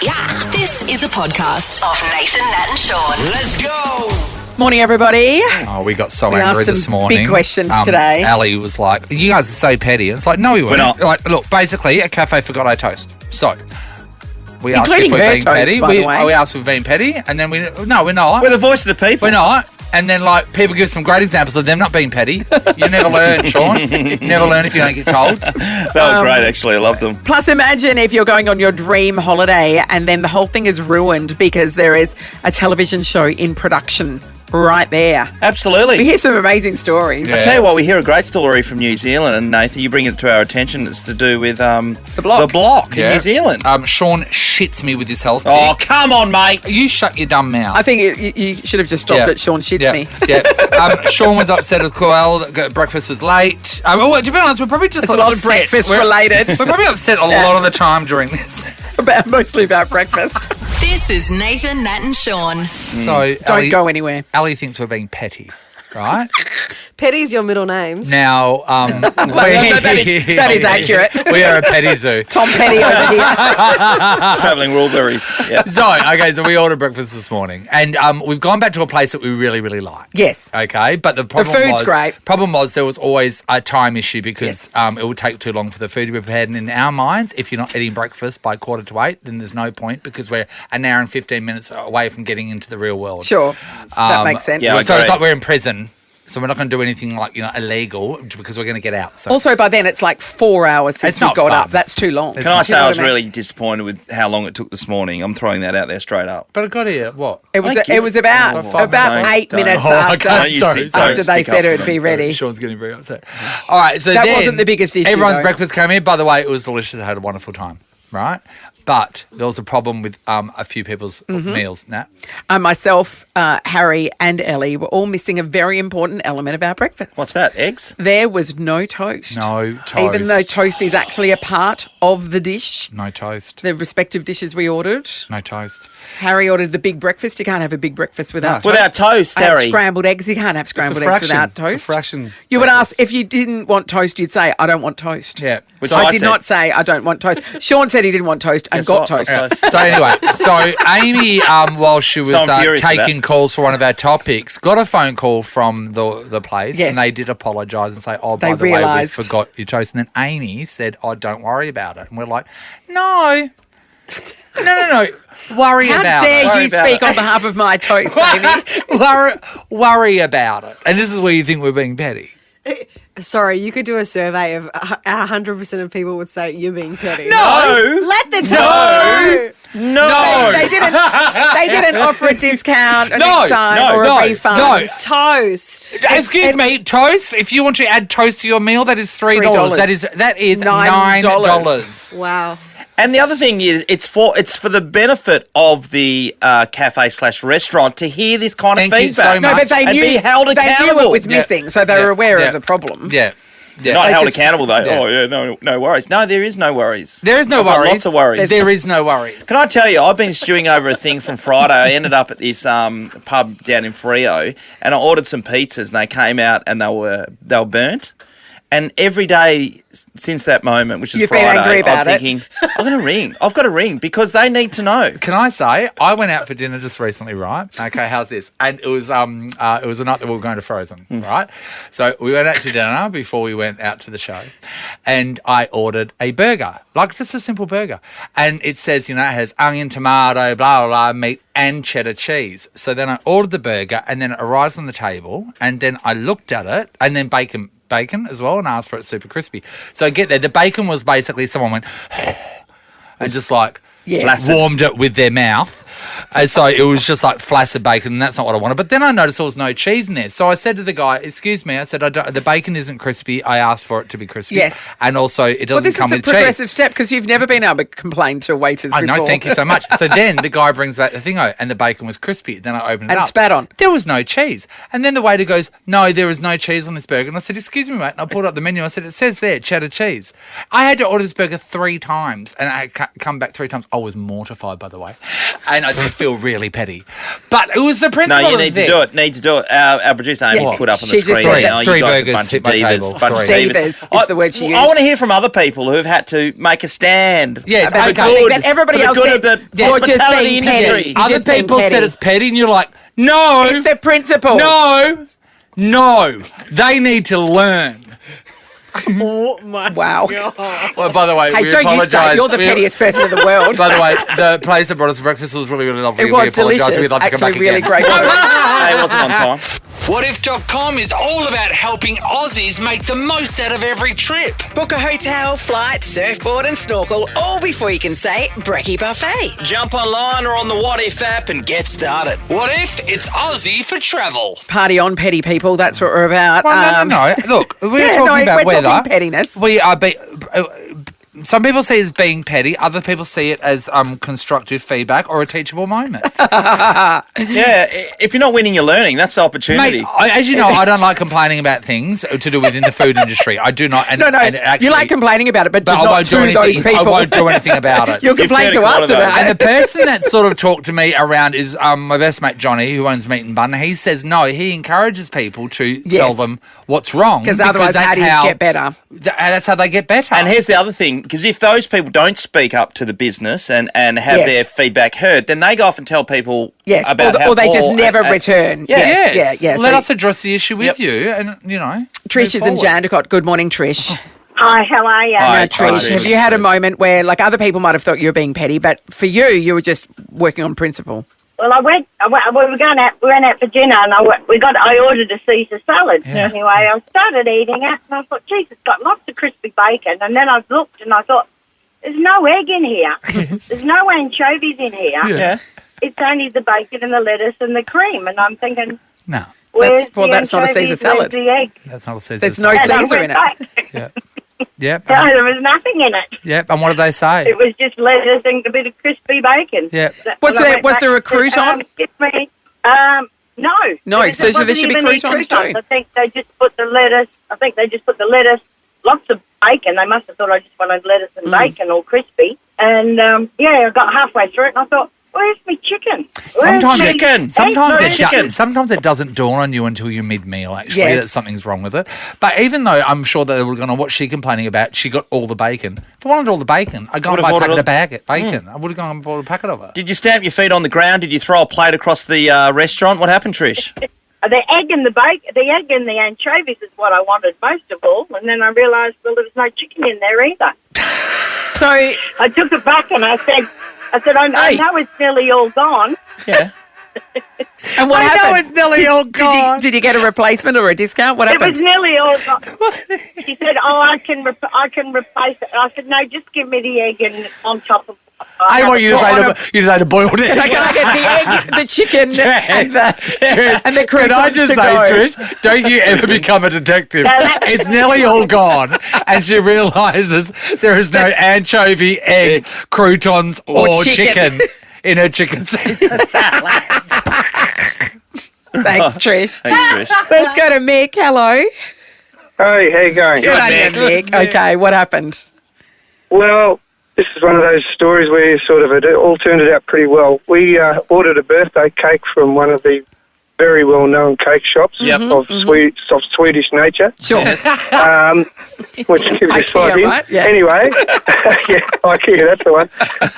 Yeah. This is a podcast of Nathan, Nat and Shaun. Let's go. Morning, everybody. Oh, we got so We angry asked some this morning. big questions today. Ali was like, you guys are so petty. And it's like, no, we weren't. not. Like, look, basically, a cafe forgot our toast. So, we asked Including if we're her being toast, petty. by the way. We asked if we're being petty. And then no, we're not. We're the voice of the people. We're not. And then, like, people give some great examples of them not being petty. You never learn, Shaun. You never learn if you don't get told. That was great, actually. I loved them. Plus, imagine if you're going on your dream holiday and then the whole thing is ruined because there is a television show in production right there. We Absolutely. hear some amazing stories. Yeah. I tell you what, we hear a great story from New Zealand, and Nathan, you bring it to our attention. It's to do with The block. the block in New Zealand. Shaun shits me with his health Oh, pick. come on, mate. You shut your dumb mouth. I think you should have just stopped at Shaun shits me. Yeah. Shaun was upset as well. Breakfast was late. To be honest, we're probably just It's a lot of breakfast related. We're probably upset a lot of the time during this. Mostly about breakfast. This is Nathan, Nat and Shaun. So Don't go anywhere. Ali thinks we're being petty, right? Petty's your middle names. Now, That is accurate. We are a petty zoo. Tom Petty over here. Travelling Rawberries. Yeah. So we ordered breakfast this morning, and we've gone back to a place that we really, really like. Yes. Okay, but the problem food's great. Problem was there was always a time issue because it would take too long for the food to be prepared. And in our minds, if you're not eating breakfast by 7:45, then there's no point because we're an hour and 15 minutes away from getting into the real world. Sure. That makes sense. yeah, So it's agree. like we're in prison. So we're not going to do anything like, illegal because we're going to get out. So Also, by then, it's like 4 hours since It's we not got fun. up. That's too long. Can I say You know I what was mean? really disappointed with how long it took this morning? I'm throwing that out there straight up. But I got here, what? It was Thank you. about Oh, about don't- 8 don't. minutes Oh, after, don't you stick- don't after they stick said up it for would be them. ready. Sean's getting very upset. All right, so That then wasn't the biggest issue, Everyone's though. breakfast came in. By the way, it was delicious. I had a wonderful time, right? But there was a problem with a few people's Mm-hmm. meals, Nat. Myself, Harry, and Ellie were all missing a very important element of our breakfast. What's that? Eggs? There was no toast. No toast. Even though toast is actually a part of the dish, No toast. the respective dishes we ordered. No toast. Harry ordered the big breakfast. You can't have a big breakfast without toast. Without toast, I had Harry. scrambled eggs. You can't have scrambled eggs without toast. It's a fraction. You would ask if you didn't want toast. You'd say, "I don't want toast." Yeah. Which So I I did said. not say I don't want toast. Sean said he didn't want toast and Guess got what? toast. Got toast. So anyway, Amy, while she was So I'm furious with taking calls for one of our topics, got a phone call from the place, Yes. and they did apologise and say, "Oh, by They the way, we realised. forgot your toast." And then Amy said, "Oh, don't worry about it." And we're like, "No, no, worry How about dare it." Worry you about speak it. on behalf of my toast, Amy? worry about it. And this is where you think we're being petty. Sorry, you could do a survey of 100% of people would say you're being petty. No. Let the toast No. go. No. They didn't offer a discount No, next time no, or no, a refund. no. It's toast. Excuse me, toast. If you want to add toast to your meal, that is $3. $3. That is $9. $9. Wow. And the other thing is, it's for the benefit of the cafe/restaurant to hear this kind Thank of you so feedback. No, but they And knew be held They knew accountable. it was missing, so they were aware of the problem. Yeah. Yeah. Not They held just- accountable though. Yeah. Oh yeah, no worries. No, there is no worries. There is no I've got worries. Lots of worries. There is no worries. Can I tell you, I've been stewing over a thing from Friday. I ended up at this pub down in Freo, and I ordered some pizzas, and they came out and they were burnt. And every day since that moment, which is You've been Friday, angry about I'm it. thinking, I'm going to ring. I've got to ring because they need to know. Can I say I went out for dinner just recently, right? Okay, how's this? And it was a night that we were going to Frozen, right? So we went out to dinner before we went out to the show, and I ordered a burger, like just a simple burger, and it says it has onion, tomato, blah blah blah, meat, and cheddar cheese. So then I ordered the burger, and then it arrives on the table, and then I looked at it, and then bacon as well, and asked for it super crispy. So I get there, the bacon was basically someone went and just like Yes. warmed it with their mouth. And so it was just like flaccid bacon, and that's not what I wanted. But then I noticed there was no cheese in there. So I said to the guy, "Excuse me," I said, the bacon isn't crispy. I asked for it to be crispy. Yes. And also, it doesn't Well, this come is a with cheese. progressive step because you've never been able to complain to waiters I before. know, thank you so much. So then the guy brings back the thingo, and the bacon was crispy. Then I opened it And up. spat on. There was no cheese. And then the waiter goes, "No, there is no cheese on this burger." And I said, "Excuse me, mate." And I pulled up the menu. I said, "It says there, cheddar cheese." I had to order this burger 3 times, and I had come back 3 times. I was mortified, by the way. And I feel really petty. But it was the principle No, you of need the to thing. do it. Need to do it. Our producer Amy's Yeah. put up on She the just screen said now. that. You Three guys are a burgers bunch of hit my divas. table. Bunch of Three. divas. Divas is the word she I used. want to hear from other people who've had to make a stand. Yes, About the okay. thing that everybody for the else good said, of the you're just hospitality being industry. petty. You're Other just being people said petty. it's petty, and you're like, no, It's the principle. no, they need to learn. Oh my Wow. God. Well, by the way, Hey, we don't you start. apologise. You're the pettiest person in the world. By the way, the place that brought us breakfast was really, really lovely. It was we apologise. delicious. We'd love to come Actually, back really again. great. Hey, it wasn't on time. Whatif.com is all about helping Aussies make the most out of every trip. Book a hotel, flight, surfboard and snorkel all before you can say Brekkie Buffet. Jump online or on the Whatif app and get started. What if it's Aussie for travel? Party on, petty people. That's what we're about. Well, no. Look, we're Yeah, talking about we're weather. talking pettiness. We are. Some people see it as being petty. Other people see it as constructive feedback or a teachable moment. Yeah, if you're not winning, you're learning. That's the opportunity. Mate, as you know, I don't like complaining about things to do within the food industry. I do not. And, No, and actually, you like complaining about it, but just I not won't do to anything. those people. I won't do anything about it. You'll complain turned to a corner us though. about And it. the person that sort of talked to me around is my best mate Johnny, who owns Meat and Bun. He says no, he encourages people to tell them what's wrong Because otherwise, how do you get better? That's how they get better. And here's the other thing, because if those people don't speak up to the business and have Yes. their feedback heard, then they go off and tell people Yes, about or, how or they just poor never and- return. Yeah. Yes. yeah. Let So us address the issue with Yep. you, and Trish is move in forward. Jandakot. Good morning, Trish. Hi, how are you? Hi. Now, Trish, Hi. have you had a moment where, like, other people might have thought you were being petty, but for you were just working on principle? Well, we went out for dinner, and I ordered a Caesar salad. Yeah. Anyway, I started eating it, and I thought, geez, it's got lots of crispy bacon. And then I looked, and I thought, there's no egg in here. There's no anchovies in here. Yeah. It's only the bacon and the lettuce and the cream. And I'm thinking, No, where's that's not a the Caesar anchovies, salad. where's the egg? that's not a Caesar There's no salad. And I Caesar went in it. back. Yep. No, there was nothing in it. Yep. And what did they say? It was just lettuce and a bit of crispy bacon. Yep. Was And I there- went was back there a and said, crouton? Excuse me. No. No, There so there wasn't should be even any croutons croutons. too. I think they just put the lettuce, lots of bacon. They must have thought I just wanted lettuce and bacon, all crispy. And, I got halfway through it and I thought, where's my chicken? Sometimes Where's it, my chicken. sometimes, No it chicken. sometimes it doesn't dawn on you until you're mid-meal, actually, Yes. that something's wrong with it. But even though I'm sure that they were going to, what's she complaining about? She got all the bacon. If I wanted all the bacon, I'd go and Would've buy a ordered packet of all- bacon. I would have gone and bought a packet of it. Did you stamp your feet on the ground? Did you throw a plate across the restaurant? What happened, Trish? The egg and the egg and the anchovies is what I wanted most of all. And then I realised, well, there was no chicken in there either. So, I took it back and I said, I Hey. know it's nearly all gone. Yeah. and what happened? it's nearly all gone. Did you get a replacement or a discount? What It was happened? nearly all gone. She said, I can replace it. I said, no, just give me the egg and on top of I want you to say to boiled egg. Can I get the egg, the chicken, and the Can I croutons just to say, go? Trish, don't you ever become a detective. No, that- It's nearly all gone. And she realises there is no anchovy, egg, croutons, or chicken. chicken in her chicken Caesar salad. Thanks, Trish. Thanks, Trish. Let's go to Mick. Hello. Hey, how you going? Good on you, Mick. Okay, what happened? Well, this is one of those stories where it all turned out pretty well. We ordered a birthday cake from one of the very well-known cake shops Yep. of Swedish nature, Sure. which gives you a IKEA, slight hint. right? Yeah. Anyway, yeah, IKEA, that's the one.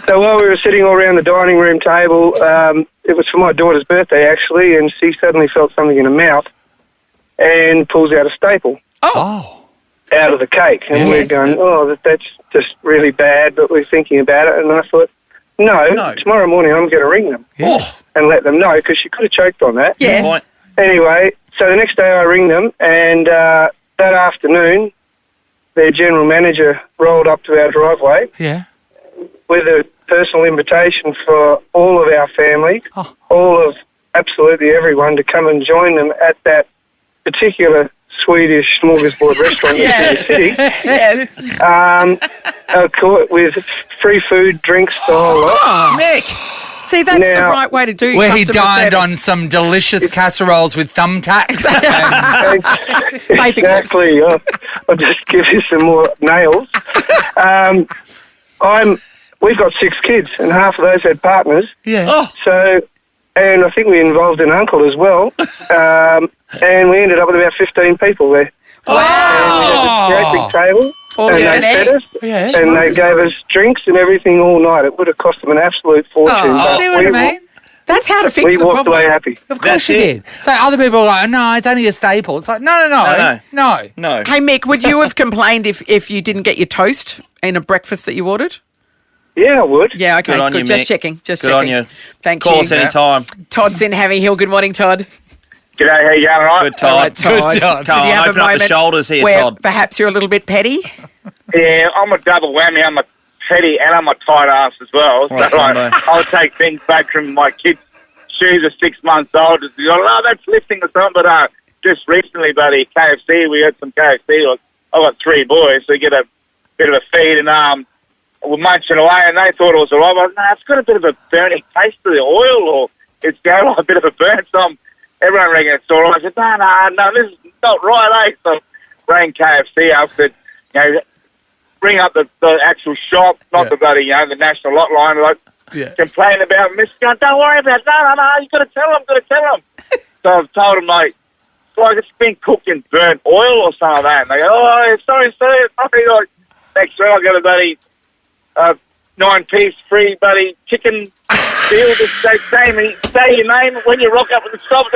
So while we were sitting all around the dining room table, it was for my daughter's birthday, actually, and she suddenly felt something in her mouth and pulls out a staple Oh. out of the cake. And Yes. we're going, that's just really bad, but we're thinking about it. And I thought, no, tomorrow morning I'm going to ring them Yes. and let them know, because she could have choked on that. Yes. Point. Anyway, so the next day I ring them, and that afternoon their general manager rolled up to our driveway Yeah. with a personal invitation for all of our family, Oh. all of absolutely everyone, to come and join them at that particular Swedish smorgasbord restaurant in the city. Yes. Of course, with free food, drinks, the whole lot. Mick. See, that's the Now- right way to do Where he customer dined service. on some delicious casseroles with thumbtacks. and Exactly. I'll just give you some more nails. I'm we've got 6 kids, and half of those had partners. Yeah. Oh, So, and I think we involved an uncle as well. And we ended up with about 15 people there. Wow. And we had a great big table. All And in they it. fed us, Yeah. and they gave us drinks and everything all night. It would have cost them an absolute fortune. Oh. but See what I mean? That's how to fix we the walked problem. away happy. Of course That's you it. did. So other people are like, no, it's only a staple. It's like, no. no. Hey, Mick, would you have complained if you didn't get your toast in a breakfast that you ordered? Yeah, I would. Yeah, okay, Good on you, Just Mick. checking. Just Good checking. on you. Thank Call you. us anytime. Todd's in Harry Hill. Good morning, Todd. G'day, how you going, all right? Good, All Todd. right, Todd. Good, Todd. Come Did you on, have a open up the moment shoulders here, where Todd. perhaps you're a little bit petty? Yeah, I'm a double whammy. I'm a petty and I'm a tight ass as well. So, Right, combo. I'll take things back from my kids' shoes are 6 months old. It's like, oh, that's lifting or something. But just recently, buddy, KFC, we had some KFC. I got 3 boys, so you get a bit of a feed, and we're munching away, and they thought it was all right. I was like, no, it's got a bit of a burning taste to the oil, or it's got like a bit of a burn. So everyone reckon it's all right. I said, no, this is not right, eh? So I rang KFC up, said, ring up the actual shop, not the bloody, the national hotline, like, complain about Miss Gunn. Don't worry about it. No, you got to tell them. So I've told them, like, it's been cooked in burnt oil or something like that. And they go, oh, sorry. Like, next week I got a bloody 9-piece free bloody chicken deal. Just say your name when you rock up at the shop.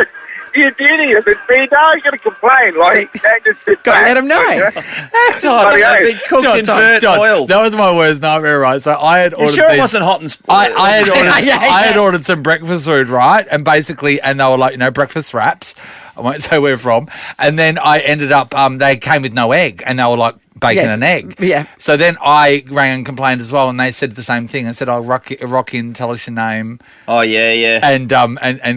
You're beauty. I said, you got to complain. Like, just sit Got to back. let them know. Todd, they've been cooked in burnt oil. That was my worst nightmare, right? So I had You ordered sure it these- wasn't hot and... I had ordered some breakfast food, right? And basically, and they were like, breakfast wraps. I won't say where from. And then I ended up, they came with no egg, and they were like, bacon Yes. and egg. Yeah. So then I rang and complained as well, and they said the same thing. I said, I'll rock in, tell us your name, Oh, yeah. and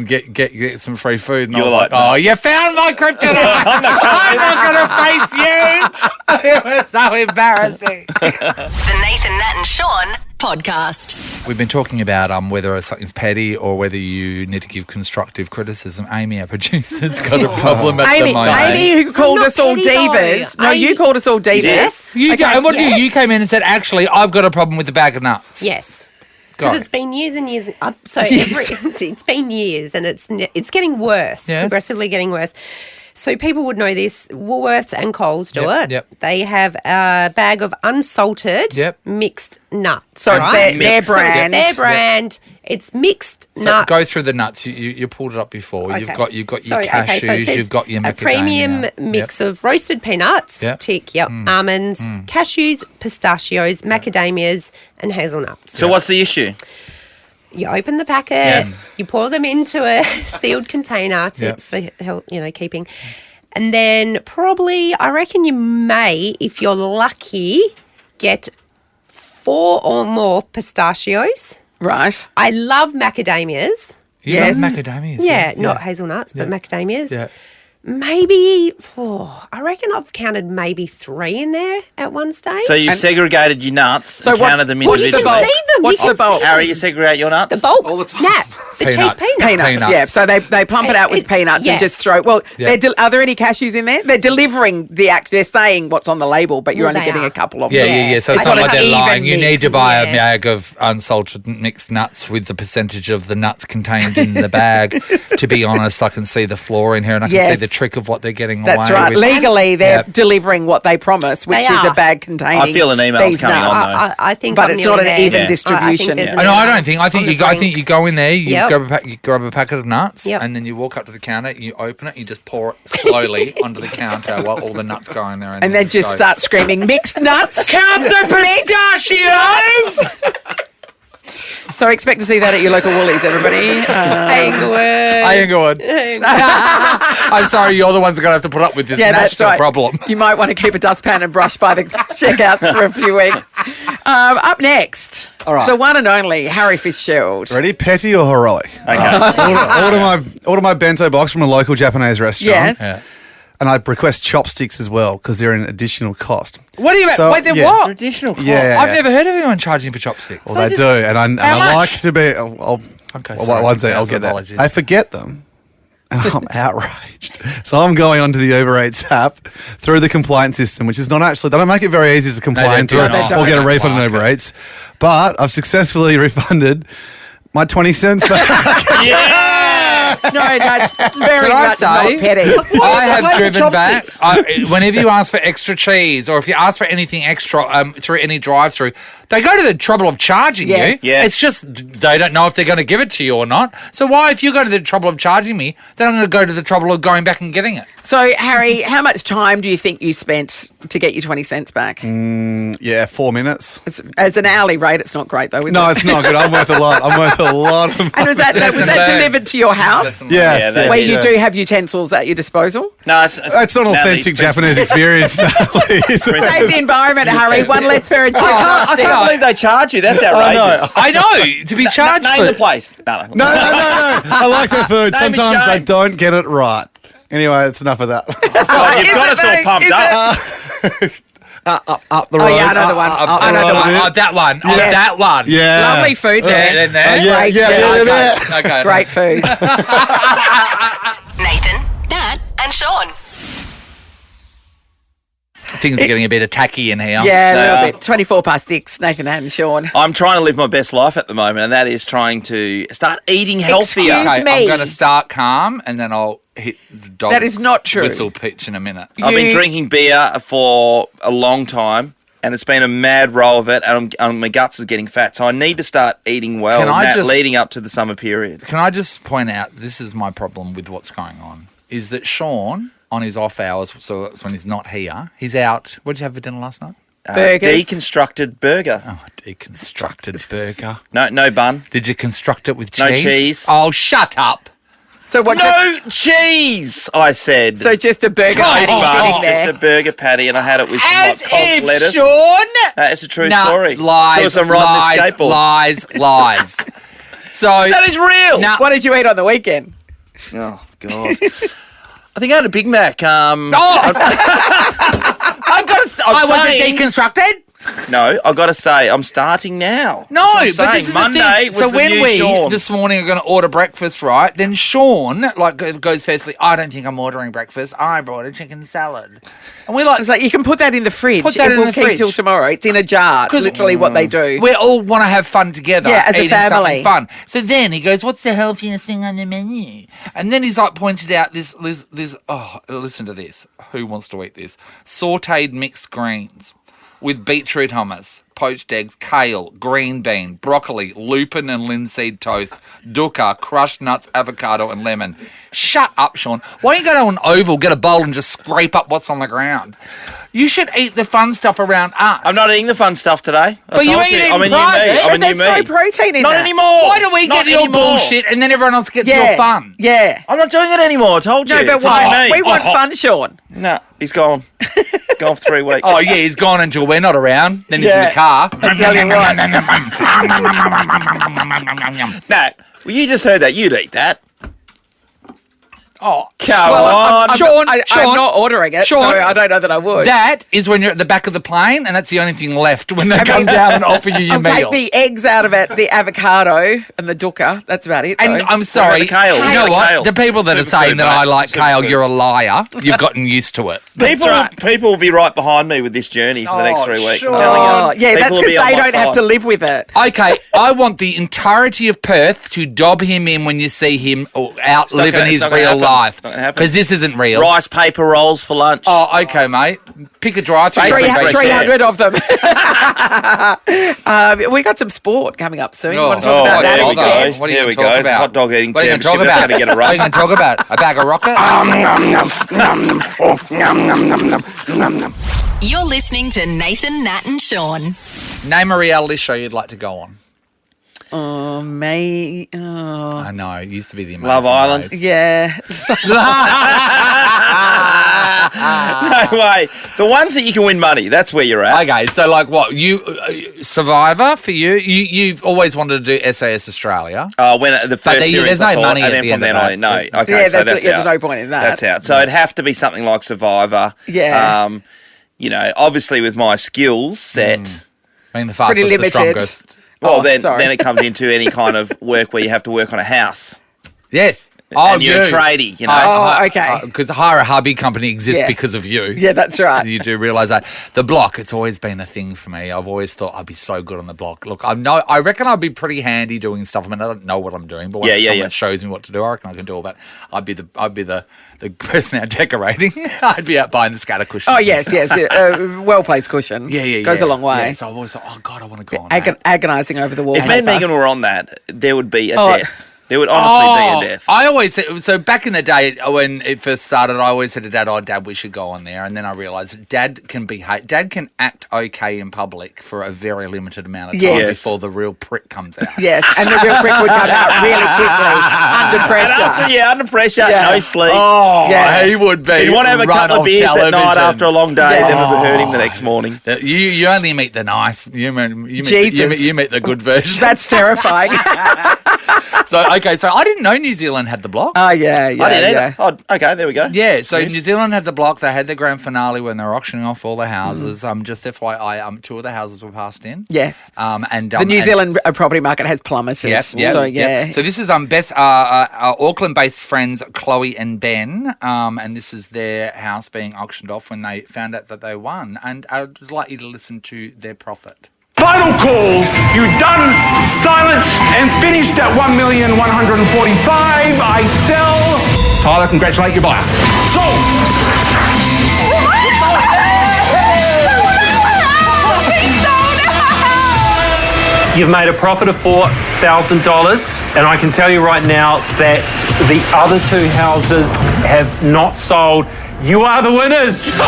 get some free food. And I You're was like, like, oh, you found my kryptonite. I'm not going to face you. It was so embarrassing. The Nathan, Nat and Shaun podcast. We've been talking about whether something's petty or whether you need to give constructive criticism. Amy, our producer's got a problem at the moment. Amy, who called not us all petty, though. divas. No, you called us all divas. Yes. You Okay. and what did you? You came in and said, actually, I've got a problem with the bag of nuts. Yes. Go. Because it's been years and years. Yes. It's been years, and it's getting worse. Yes. Progressively getting worse. So people would know this. Woolworths and Coles do Yep, it. yep. They have a bag of unsalted Yep. mixed nuts. So it's right? their So brand. it's their brand. It's mixed So nuts. go through the nuts. You pulled it up before. Okay. You've got So, your okay, cashews. so it says You've got your macadamia. a premium mix of roasted peanuts. Yep. Tick. Yep. Almonds, cashews, pistachios, macadamias, and hazelnuts. So what's the issue? You open the packet. Yeah. You pour them into a sealed container Yep. for keeping. And then probably, I reckon you may, if you're lucky, get 4 or more pistachios. Right. I love macadamias. You Yes. love macadamias. Yeah, not hazelnuts, but macadamias. Yeah. Maybe, I reckon I've counted maybe 3 in there at one stage. So you've segregated your nuts So and what's- counted them what's the individually. bulk? see them. What's You the can bulk? see Harry, them. you segregate your nuts? The bulk. All the time. Nat, the cheap Peanuts. peanuts. Peanuts, yeah. So they plump it out with peanuts yeah. and just throw. Well, Yeah. are there any cashews in there? They're delivering the act. They're saying what's on the label, but you're Well, only they getting are. a couple of Yeah, them. yeah. So It's it's not not like an they're even lying. You need mix. to buy a Yeah. bag of unsalted mixed nuts with the percentage of the nuts contained in the bag. To be honest, I can see the flaw in here, and I can Yes. see the trick of what they're getting That's away right. with. Legally, they're Yep. delivering what they promise, which They is a are. bag containing. I feel an email's these coming on, nuts. though. I think, But I'm it's not nearly an there. even Yeah. distribution. there's Yeah. an No, I error don't think. I think on you. the I brink. think you go in there. You Yep. grab a packet of nuts, Yep. and then you walk up to the counter. You open it. You just pour it slowly onto the counter while all the nuts go in there, And then just go, start screaming, mixed nuts. count the pistachios. So expect to see that at your local Woolies, everybody. I ain't going. I'm sorry, you're the ones that are going to have to put up with this national problem. You might want to keep a dustpan and brush by the checkouts for a few weeks. Up next, All right. the one and only Harry Fitzgerald. Ready? Petty or heroic? Okay. Order my bento box from a local Japanese restaurant. Yes. Yeah. And I'd request chopsticks as well because they're an additional cost. What do you? So, wait, then yeah. what? Additional cost. Yeah. I've never heard of anyone charging for chopsticks. Well, they do. And I How like much? to be... I'll Okay, well, sorry, one second, I'll get that. apologies. I forget them. And I'm outraged. So I'm going onto the Uber Eats app through the compliance system, which is not actually, they don't make it very easy to comply through or get a refund on Uber Eats. But I've successfully refunded my 20 cents back. No, that's very Can I much say, not petty. I have driven back. Whenever you ask for extra cheese or if you ask for anything extra through any drive-through, they go to the trouble of charging Yes. you. Yeah. It's just they don't know if they're going to give it to you or not. So why, if you go to the trouble of charging me, then I'm going to go to the trouble of going back and getting it. So, Harry, how much time do you think you spent to get your 20 cents back? Yeah, 4 minutes. It's, as an hourly rate, it's not great, though, is No, it? it's not good. I'm worth a lot. I'm worth a lot of money. And was that Lesson learned. delivered to your house? Yes, Yeah, Where yeah. you do have utensils at your disposal? No, It's an authentic Japanese experience. Save the environment, Harry. One less pair of jeans. I can't believe they charge you. That's outrageous. I know, to be charged Name for the place. No. No. I like their food. Name is Sometimes they shame. don't get it right. Anyway, it's enough of that. Oh, you've got us all pumped up. Up the road. Oh, yeah, I know the one. I know the one. Oh, that one. Oh, Yeah. that one. Yeah. Lovely food there. Yeah, Great yeah, food. yeah. Great food. Nathan, Nat, and Shaun. Things are getting a bit tacky in here. Yeah, a They little are. bit. 24 past 6, Nathan and Shaun. I'm trying to live my best life at the moment, and that is trying to start eating healthier. Excuse Okay, me. I'm going to start calm and then I'll hit the dog That is not true. whistle pitch in a minute. I've been You- drinking beer for a long time, and it's been a mad roll of it, and my guts is getting fat. So I need to start eating well Can I and that just- leading up to the summer period. Can I just point out, this is my problem with what's going on, is that Shaun, on his off hours, so that's when he's not here, he's out. What did you have for dinner last night? Burgers. Deconstructed burger. Oh, deconstructed burger. No bun. Did you construct it with cheese? No cheese. Oh, shut up. So what? No cheese, I said. So just a burger No patty bun, sitting there. just a burger patty, and I had it with some As like cold if, lettuce. Shaun. It's a true No, story. lies, So was I'm riding a skateboard. lies. So That is real. Nah. What did you eat on the weekend? Oh God. I think I had a Big Mac. Oh, I've got to. I wasn't deconstructed. No, I've got to say, I'm starting now. No, That's what I'm but this is saying. the Monday thing. was So the when new we Shaun. this morning are going to order breakfast, right? Then Shaun goes firstly. I don't think I'm ordering breakfast. I brought a chicken salad, and we're like, It's like you can put that in the fridge. Put that it in will the keep fridge. till tomorrow. It's in a jar. It's 'Cause- literally what they do. we all want to have fun together. Yeah, as a eating family. something fun. So then he goes, "What's the healthiest thing on the menu?" And then he's like pointed out this. Oh, listen to this. Who wants to eat this? Sautéed mixed greens with beetroot hummus, poached eggs, kale, green bean, broccoli, lupin and linseed toast, dukkha, crushed nuts, avocado and lemon. Shut up, Shaun. Why don't you go to an oval, get a bowl and just scrape up what's on the ground? You should eat the fun stuff around us. I'm not eating the fun stuff today. But you ain't eating I'm a new private. me. I'm a But new there's me. no protein in Not that. anymore. Why do we Not get your anymore. bullshit and then everyone else gets Yeah. your fun? Yeah. I'm not doing it anymore. I told you. No, but It's a why? new me. We want fun, Shaun. No, he's gone. Gone for 3 weeks. Oh, yeah, he's gone until we're not around. Then he's in Yeah. the car. I tell you what. Nat, well, you just heard that. You'd eat that. Oh, Come on. Shaun, I'm not ordering it, Shaun, so I don't know that I would. that is when you're at the back of the plane and that's the only thing left when they come down and offer you your I'll meal. take the eggs out of it, the avocado and the dukkha. That's about it. And though. I'm sorry, the kale? you What know about the what? kale? The people that are Superfood, saying that mate. I like kale, Superfood. you're a liar. You've gotten used to it. People will be right behind me with this journey for the next 3 weeks. sure. I'm telling you. Oh, yeah, People that's will because be on they my don't have side. to live with it. Okay, I want the entirety of Perth to dob him in when you see him out not living gonna- his it's not gonna real happen. life. It's not gonna happen. Because this isn't real. Rice paper rolls for lunch. Oh, okay, mate. Pick a drive-through. Basically, fresh 300 of them. We got some sport coming up soon. You want to talk Oh, about that here we instead? go. What are you Here going we to talk go. about? Hot dog eating What are you going to talk championship. That's about? going to get a What are you run. going to talk about? A bag of rockets? You're listening to Nathan, Nat, and Shaun. Name a reality show you'd like to go on. Oh, mate. Oh. I know, it used to be the Amazing Love Island. Race. Yeah. No way. The ones that you can win money, that's where you're at. Okay, so like what? You Survivor for you? You've always wanted to do SAS Australia. When the first series there's no I thought, money and at then the from end then of on, no. that. Okay, Yeah, so there's that's out. no point in that. That's out. So it'd have to be something like Survivor. Yeah. You know, obviously with my skills set. Being the fastest, Pretty the limited. strongest. Well, Oh, then sorry. it comes into any kind of work where you have to work on a house. Yes. and you're a tradie, you know. Oh, okay. Because the Hire a Hubby company exists because of you. Yeah, that's right. You do realise that. The block, it's always been a thing for me. I've always thought I'd be so good on the block. Look, I reckon I'd be pretty handy doing stuff. I mean, I don't know what I'm doing, but once someone shows me what to do, I reckon I can do all that. I'd be the person out decorating. I'd be out buying the scatter cushion. Oh, yes. Well-placed cushion. Yeah. Goes a long way. Yeah, so I've always thought, oh, God, I want to go on Agonising over the wall. If me and Megan were on that, there would be a death. There would honestly be a death. I always said, so back in the day when it first started, I always said to Dad, Dad, we should go on there. And then I realised that Dad can act okay in public for a very limited amount of time before the real prick comes out. Yes, and the real prick would come out really quickly, under pressure. Under pressure, no sleep. Oh, he would be. He'd want to have a couple of beers at night after a long day, then it would hurt him the next morning. You only meet the nice. You meet the good version. That's terrifying. So I didn't know New Zealand had the block. Oh, yeah. I didn't either. Oh, okay, there we go. Yeah, so New Zealand had the block. They had the grand finale when they were auctioning off all the houses. Just FYI, 2 of the houses were passed in. Yes. And the New Zealand property market has plummeted. Yep. So, So this is best Auckland-based friends Chloe and Ben, and this is their house being auctioned off when they found out that they won. And I'd like you to listen to their profit. Final call. You done, silent, and finished at 1,145,000. I sell. Tyler, congratulate your buyer. Sold. You've made a profit of $4,000, and I can tell you right now that the other 2 houses have not sold. You are the winners.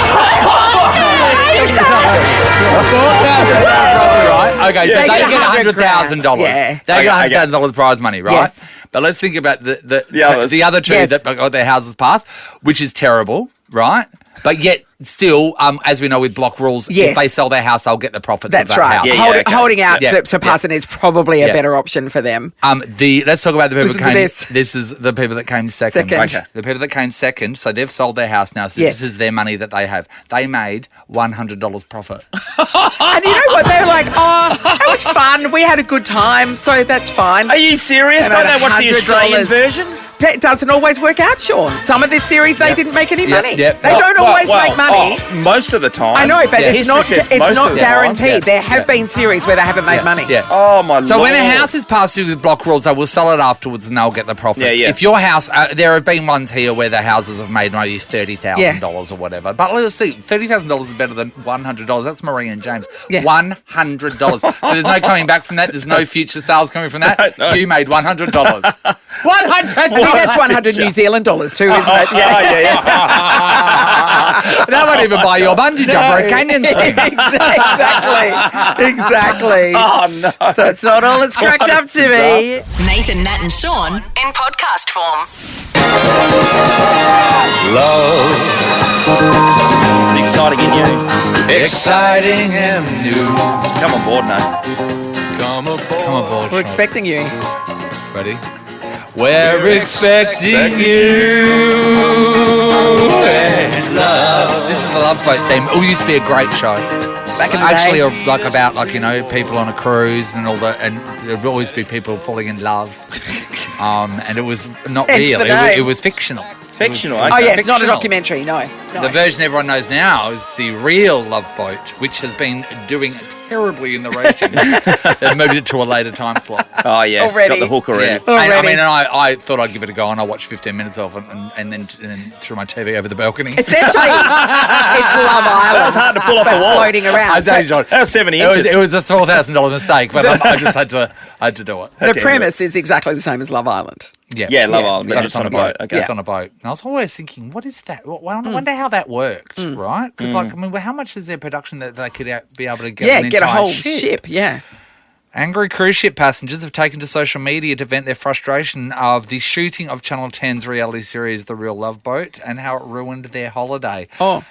Okay, so they get $100,000. Yeah. They get $100,000 prize money, right? Yes. But let's think about the other 2 that got their houses passed, which is terrible, right? But yet, still, as we know with block rules, if they sell their house, they'll get the profits of that house. Yeah, holding out to pass it is probably a better option for them. Let's talk about the people that came. This is the people that came second. Okay. The people that came second, so they've sold their house now. So this is their money that they have. They made $100 profit. And you know what? They were like, it was fun. We had a good time, so that's fine. Are you serious? Don't they watch the Australian version? It doesn't always work out, Sean. Some of this series, they didn't make any money. They don't always make money. Most of the time. I know, but it's not guaranteed. There have been series where they haven't made money. Yeah. Oh, my Lord. So when a house is passed through with block rules, they will sell it afterwards and they'll get the profits. Yeah. If your house, there have been ones here where the houses have made maybe $30,000 or whatever. But let's see, $30,000 is better than $100. That's Marie and James. Yeah. $100. So there's no coming back from that. There's no future sales coming from that. No. You made $100. $100. I think that's 100 New Zealand dollars too, isn't it? Yeah. That won't even buy your bungee jump or a canyon swing. Exactly. Oh, no. So it's not all it's cracked up to be. Nathan, Nat and Sean in podcast form. It's exciting and new. Exciting and new. Just come on board, Nath. Come aboard. We're expecting you. Ready? We're expecting you and love. This is the Love Boat theme. It used to be a great show. Back in the Actually, day. about people on a cruise and all that, and there'd always be people falling in love. And it was not real. It was fictional. Fictional. Oh, yes, it's not a documentary, no. The version everyone knows now is the real Love Boat, which has been doing terribly in the ratings. They've moved it to a later time slot. Oh, yeah. Already. Got the hook already. Yeah. I thought I'd give it a go, and I watched 15 minutes of it and then threw my TV over the balcony. Essentially, it's Love Island. That was hard to pull off the wall. Floating around. I tell you, John, that was 70 inches. It was a $4,000 mistake, but I just had to do it. The premise is exactly the same as Love Island. Yeah, Love Island, but just on a boat. Okay. It's on a boat. And I was always thinking, what is that? Well, I wonder how that worked, right? Because, how much is their production that they could be able to get an get a entire whole ship, yeah. Angry cruise ship passengers have taken to social media to vent their frustration of the shooting of Channel 10's reality series The Real Love Boat and how it ruined their holiday. Oh.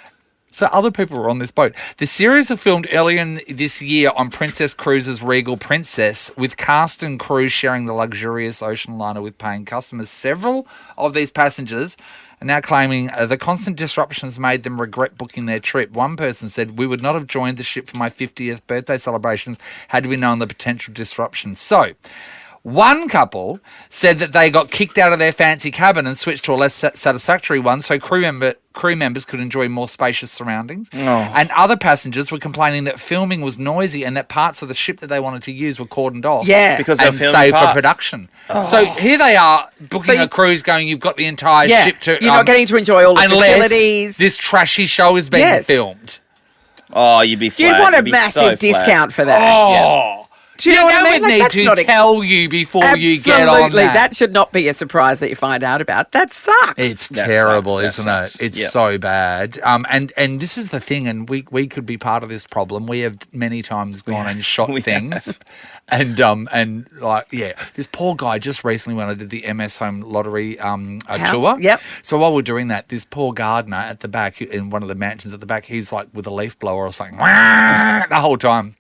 So other people were on this boat. The series was filmed earlier this year on Princess Cruises' Regal Princess, with cast and crew sharing the luxurious ocean liner with paying customers. Several of these passengers are now claiming the constant disruptions made them regret booking their trip. One person said, "We would not have joined the ship for my 50th birthday celebrations had we known the potential disruption." So, One couple said that they got kicked out of their fancy cabin and switched to a less satisfactory one so crew members could enjoy more spacious surroundings. Oh. And other passengers were complaining that filming was noisy and that parts of the ship that they wanted to use were cordoned off. Yeah. Because they're and filming saved for parts. production. So here they are booking a cruise going, you've got the entire Yeah. ship to... You're not getting to enjoy all the unless facilities. this trashy show is being Yes. filmed. Oh, you'd be flat. You'd want a You'd be massive so flat. discount for that. Oh. Do you know what I they mean? would Like, need that's to not tell you before you get on Absolutely. that. That should not be a surprise that you find out about. That sucks. It's That terrible, sucks, that isn't sucks. it? It's Yep. so bad. And this is the thing, and we could be part of this problem. We have many times gone and shot things. And this poor guy just recently when I did the MS Home Lottery tour. Yep. So while we're doing that, this poor gardener at the back in one of the mansions at the back, he's like with a leaf blower or something the whole time.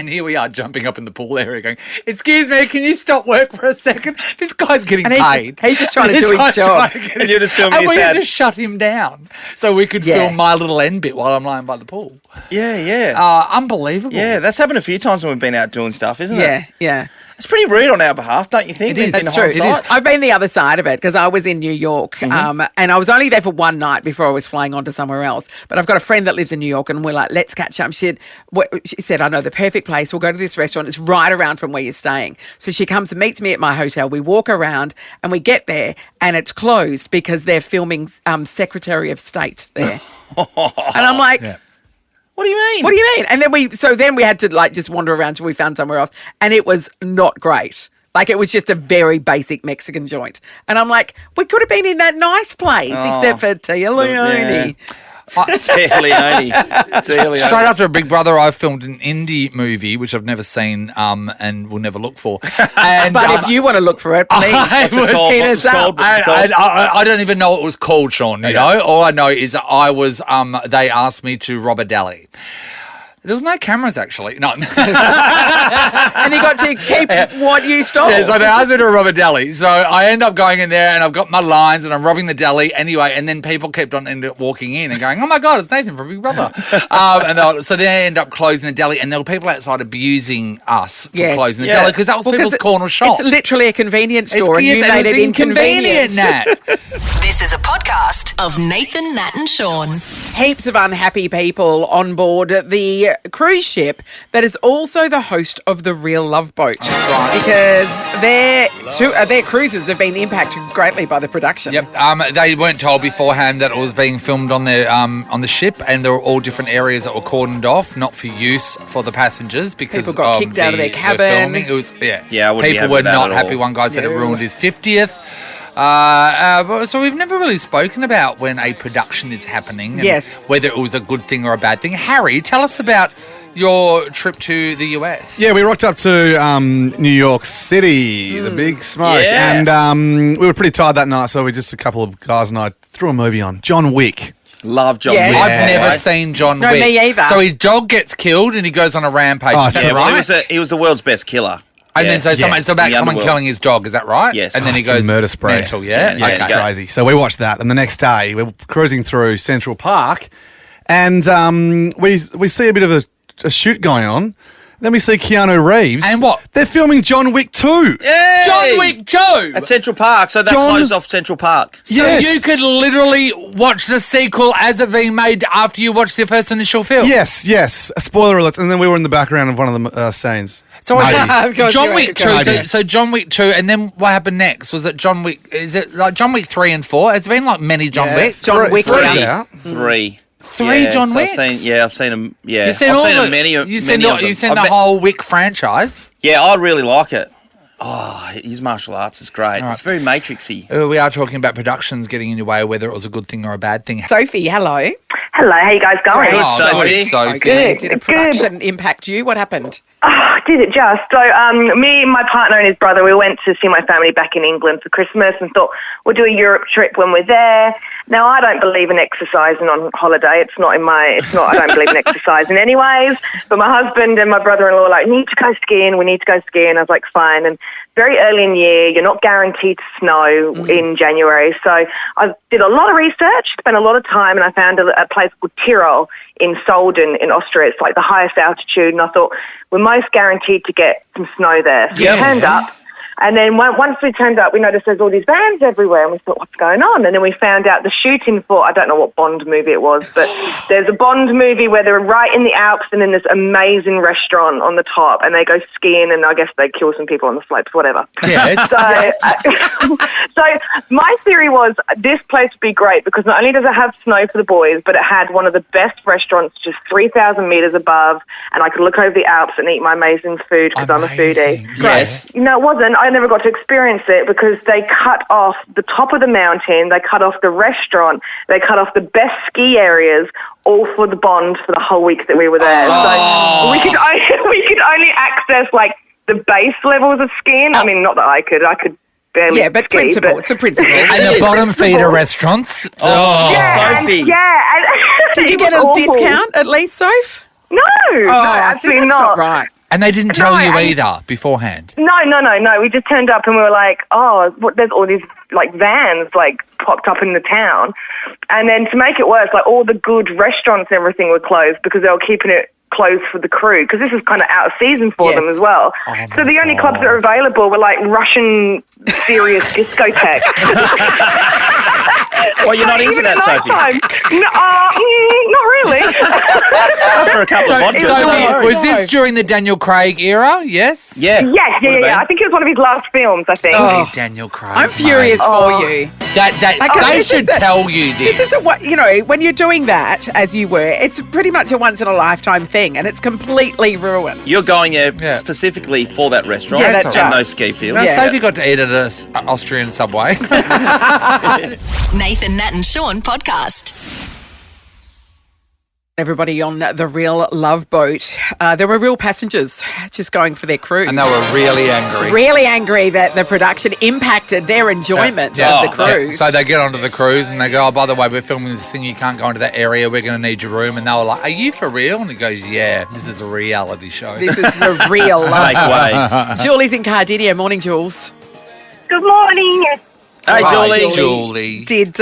And here we are jumping up in the pool area going, excuse me, can you stop work for a second? This guy's getting And paid. he's just trying to This do his guy's job. trying to get And his- you're just filming And his we had ad. to shut him down so we could Yeah. film my little end bit while I'm lying by the pool. Yeah. Unbelievable. Yeah, that's happened a few times when we've been out doing stuff, isn't Yeah, it? yeah. It's pretty rude on our behalf, don't you think? It is. In That's true. hindsight? I've been the other side of it because I was in New York and I was only there for one night before I was flying on to somewhere else. But I've got a friend that lives in New York and we're like, let's catch up. She said, I know the perfect place. We'll go to this restaurant. It's right around from where you're staying. So she comes and meets me at my hotel. We walk around and we get there and it's closed because they're filming Secretary of State there. And I'm like... Yeah. What do you mean? What do you mean? And then we had to like just wander around till we found somewhere else, and it was not great. Like it was just a very basic Mexican joint, and I'm like, we could have been in that nice place except for Tia Leone. Tia Leone. Straight after Big Brother, I filmed an indie movie, which I've never seen and will never look for. And, But if you want to look for it, please What's it called? hit What's us it up. called? What's it called? I don't even know what it was called, Shaun, you know? All I know is I was, they asked me to rob a deli. There was no cameras, actually. No. And you got to keep what you stole. Yeah, so they asked me to rob a deli. So I end up going in there and I've got my lines and I'm robbing the deli anyway. And then people kept on walking in and going, oh my God, it's Nathan from Big Brother. So they end up closing the deli and there were people outside abusing us for Yes. closing the Yeah. deli because that was Well, people's 'cause corner shop. It's literally a convenience store, and Yes, you and made it inconvenient. Nat. This is a podcast of Nathan, Nat, and Shaun. Heaps of unhappy people on board the cruise ship that is also the host of the Real Love Boat. That's right. Because their cruises have been impacted greatly by the production. Yep. They weren't told beforehand that it was being filmed on the ship, and there were all different areas that were cordoned off, not for use for the passengers because People got kicked out of their the cabin. filming. It was Yeah, I wouldn't be people happy were with that not at happy. all. One guy said it No. ruined his 50th. So we've never really spoken about when a production is happening, and Yes. whether it was a good thing or a bad thing. Harry, tell us about your trip to the US. Yeah, we rocked up to New York City, the big smoke. Yes. And we were pretty tired that night, so we just a couple of guys and I threw a movie on. John Wick. Love John Yeah. Wick. I've Yeah. never seen John No, Wick. me either. So his dog gets killed and he goes on a rampage. Oh, is that yeah, Yeah, well, right? he was the world's best killer. And Yeah. then so Yeah. it's about The someone underworld. killing his dog, is that right? Yes. And then he It's a goes murder spree. mental, yeah? Yeah, Okay. it's It's crazy. So we watched that, and the next day we're cruising through Central Park, and we see a bit of a shoot going on. Then we see Keanu Reeves. And what? They're filming John Wick 2. Yay! John Wick 2! At Central Park. So that John- closed off Central Park. So Yes. you could literally watch the sequel as it being made after you watched the first initial film? Yes. A spoiler alert. And then we were in the background of one of the scenes. So Maybe. Of course John you Wick were. 2, Maybe. so John Wick 2, and then what happened next? Was it John Wick, is it like John Wick 3 and 4? Has there been like many John Wicks? John Wick Three's three. out. Three. Three Yeah, John so Wicks? I've seen them. Yeah, You've seen I've all seen the, them, many you've seen of them. you've seen I the bet- whole Wick franchise? Yeah, I really like it. Oh, his martial arts is great. It's very Matrixy. We are talking about productions getting in your way, whether it was a good thing or a bad thing. Sophie, hello. Hello, how you guys going? Good, Oh, Sophie. good, Sophie. Good. Did a production impact you? What happened? Oh, did it just? So me, my partner and his brother, we went to see my family back in England for Christmas and thought we'll do a Europe trip when we're there. Now, I don't believe in exercising on holiday. I don't believe in exercising anyways. But my husband and my brother-in-law were like, we need to go skiing. I was like, fine. And very early in the year, you're not guaranteed to snow in January. So I did a lot of research, spent a lot of time, and I found a place called Tyrol in Solden in Austria. It's like the highest altitude, and I thought we're most guaranteed to get some snow there. So we turned up. And then once we turned up, we noticed there's all these vans everywhere, and we thought, what's going on? And then we found out the shooting for, I don't know what Bond movie it was, but there's a Bond movie where they're right in the Alps and then this amazing restaurant on the top, and they go skiing, and I guess they kill some people on the slopes, whatever. Yes. So my theory was this place would be great because not only does it have snow for the boys, but it had one of the best restaurants just 3,000 metres above, and I could look over the Alps and eat my amazing food because I'm a foodie. Yes. No, it wasn't. I never got to experience it because they cut off the top of the mountain, they cut off the restaurant, they cut off the best ski areas, all for the Bond for the whole week that we were there. So we could only access like the base levels of skiing. I mean, not that I could barely Yeah, but ski, principle. It's a principle. And the bottom feeder restaurants. Sophie. Did you get a discount at least, Soph? No, absolutely that's not right. And they didn't tell you and- either beforehand. No. We just turned up and we were like, there's all these like vans like popped up in the town. And then to make it worse, like all the good restaurants and everything were closed because they were keeping it closed for the crew because this is kind of out of season for them as well. So the only clubs that are available were like Russian serious discotheques. Well, you're not into that, Sophie. Not really. After a couple of vodkas. Sophie, was this during the Daniel Craig era? Yes? Yeah. Yeah. I think it was one of his last films, I think. Oh, Daniel Craig. I'm furious for you. They should tell you this. This is what when you're doing that as you were. It's pretty much a once in a lifetime thing, and it's completely ruined. You're going there specifically for that restaurant Yeah, that's and right. those ski fields. No, Sophie got to eat at an Austrian subway. Nathan, Nat and Shaun podcast. Everybody on the Real Love Boat, there were real passengers just going for their cruise. And they were really angry. Really angry that the production impacted their enjoyment of the cruise. So they get onto the cruise and they go, by the way, we're filming this thing. You can't go into that area. We're going to need your room. And they were like, are you for real? And he goes, yeah, this is a reality show. This is a real love Make way. Julie's in Cardinia. Morning, Jules. Good morning. Hey, Hi, Julie. Did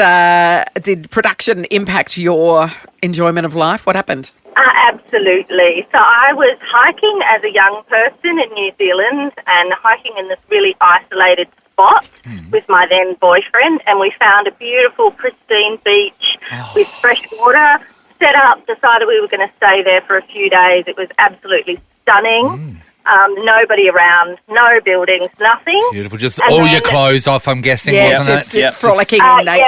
production impact your enjoyment of life? What happened? Absolutely. So I was hiking as a young person in New Zealand and hiking in this really isolated spot with my then boyfriend, and we found a beautiful, pristine beach with fresh water, set up, decided we were going to stay there for a few days. It was absolutely stunning. Nobody around, no buildings, nothing. Beautiful. Just all your clothes off, I'm guessing, wasn't it? Frolicking in nature.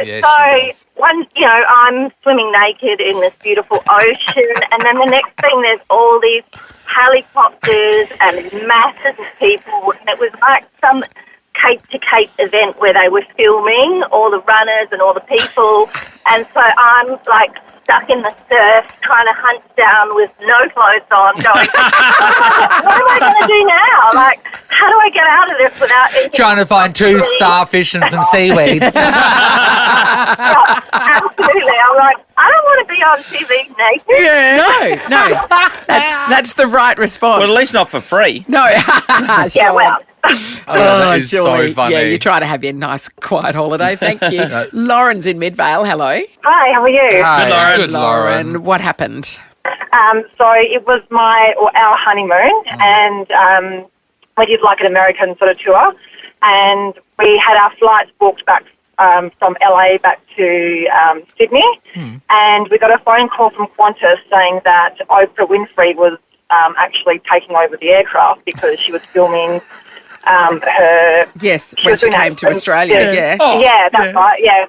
Yes, I'm swimming naked in this beautiful ocean, and then the next thing, there's all these helicopters and masses of people, and it was like some Cape to Cape event where they were filming all the runners and all the people, and so I'm like stuck in the surf trying to hunt down with no clothes on going, what am I going to do now? Like, how do I get out of this without anything? Trying to find 2 starfish and some seaweed. Yeah, absolutely. I'm like, I don't want to be on TV naked. Yeah, no. That's the right response. Well, at least not for free. No. Yeah, well. That is Julie. so funny. Yeah, you try to have your nice, quiet holiday. Thank you. Lauren's in Midvale. Hello. Hi, how are you? Hi, Good, Lauren. What happened? So it was our honeymoon, and we did like an American sort of tour, and we had our flights booked back from LA back to Sydney, and we got a phone call from Qantas saying that Oprah Winfrey was actually taking over the aircraft because she was filming her... Yes, when she came to Australia, yeah. Yeah, that's right, yeah.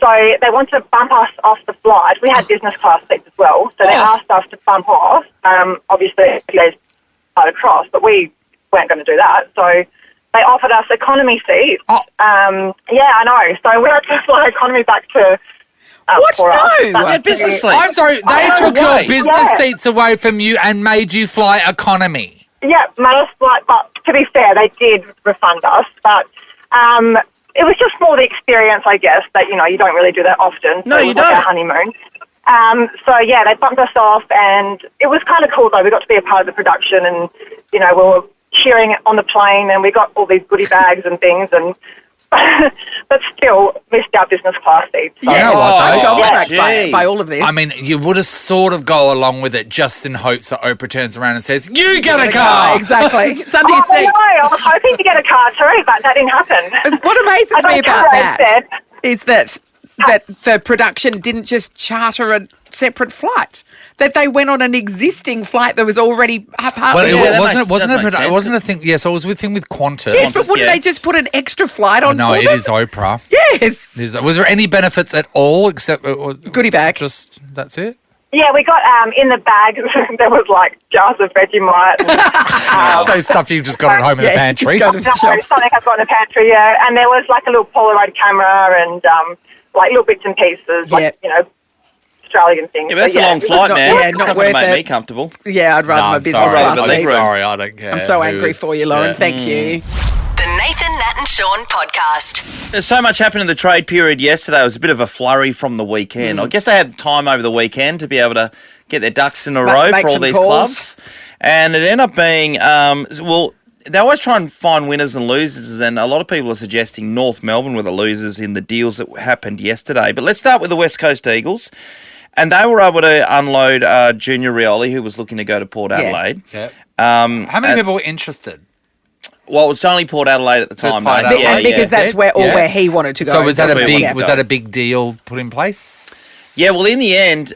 So they wanted to bump us off the flight. We had business class seats as well, so they asked us to bump off. Obviously, they flight across, but we weren't going to do that. So they offered us economy seats. Yeah, I know. So we had to fly economy back to... What? No, business seats. I'm sorry, they took your business seats away from you and made you fly economy. Yeah, made us fly, but to be fair, they did refund us, but it was just more the experience, I guess, that, you don't really do that often. No, you it was like don't. a honeymoon. So, yeah, they bumped us off, and it was kind of cool, though. We got to be a part of the production, and, we were cheering on the plane, and we got all these goodie bags and things, and but still missed our business class seats. So. You know what, I'm though? gobsmacked by all of this. I mean, you would have sort of go along with it just in hopes that Oprah turns around and says, "You get a car." Exactly. It's under your I seat. know. I was hoping to get a car too, but that didn't happen. What amazes I me don't about care that what I is that the production didn't just charter a separate flight; that they went on an existing flight that was already part Well, of it it. wasn't a thing. Yeah, so it was a thing with Qantas. Yes, but wouldn't they just put an extra flight on? No, for it them? is Oprah. Yes. Was there any benefits at all except goodie bag? Just that's it. Yeah, we got in the bag. There was like jars of Vegemite. And, So stuff you just got at home in the pantry. something I've got in the pantry. Yeah, and there was like a little Polaroid camera and like little bits and pieces, like Australian things. Yeah, but that's So, a long flight, man. Yeah, It's not not going to worth make it. me comfortable. Yeah, I'd rather my business I'd rather class the leg seats. room. Sorry, I don't care. I'm so angry for you, Lauren. Thank you. The Nathan, Nat and Shaun podcast. There's so much happened in the trade period yesterday. It was a bit of a flurry from the weekend. I guess they had time over the weekend to be able to get their ducks in a row make for all some these calls. clubs. And it ended up being, they always try and find winners and losers, and a lot of people are suggesting North Melbourne were the losers in the deals that happened yesterday. But let's start with the West Coast Eagles. And they were able to unload Junior Rioli, who was looking to go to Port Adelaide. Yeah. How many people were interested? Well, it was only Port Adelaide at the Just time, Port mate. Adelaide. Because that's where he wanted to go. So was that That's where he wanted to was go. that a big deal put in place? Yeah, well, in the end,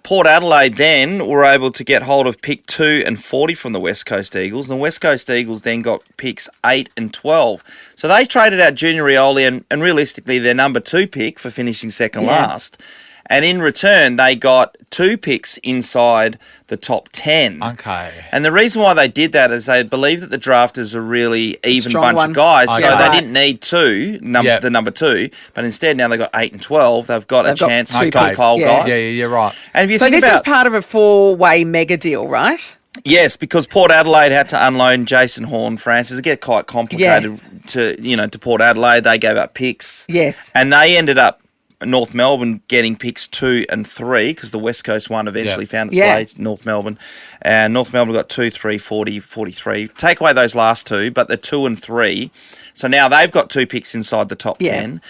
Port Adelaide then were able to get hold of pick 2 and 40 from the West Coast Eagles. And the West Coast Eagles then got picks 8 and 12. So they traded out Junior Rioli and realistically their number 2 pick for finishing second last. And in return, they got 2 picks inside the top 10. Okay. And the reason why they did that is they believe that the drafters are really even strong bunch one. of guys. Okay. So they Right. didn't need the number 2. But instead, now they've got 8 and 12. They've got a chance to two picks. stockpile Yeah. guys. Yeah, you're right. And if you So think this about... is part of a 4-way mega deal, right? Yes, because Port Adelaide had to unload Jason Horn, Francis. It get quite complicated to Port Adelaide. They gave up picks. Yes. And they ended up North Melbourne getting picks 2 and 3 because the West Coast one eventually found its way to North Melbourne. And North Melbourne got 2, 3, 40, 43. Take away those last 2, but the 2 and 3. So now they've got 2 picks inside the top 10.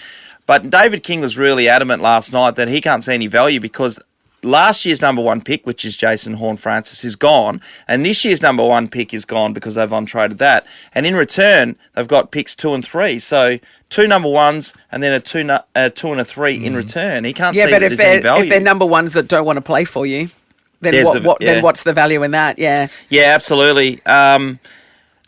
But David King was really adamant last night that he can't see any value because last year's number 1 pick, which is Jason Horn-Francis, is gone. And this year's number 1 pick is gone because they've untraded that. And in return, they've got picks 2 and 3. So 2 number 1s and then a 2 and a 3 in return. He can't see but that if there's any value. if they're number ones that don't want to play for you, then then what's the value in that? Yeah. Yeah, absolutely.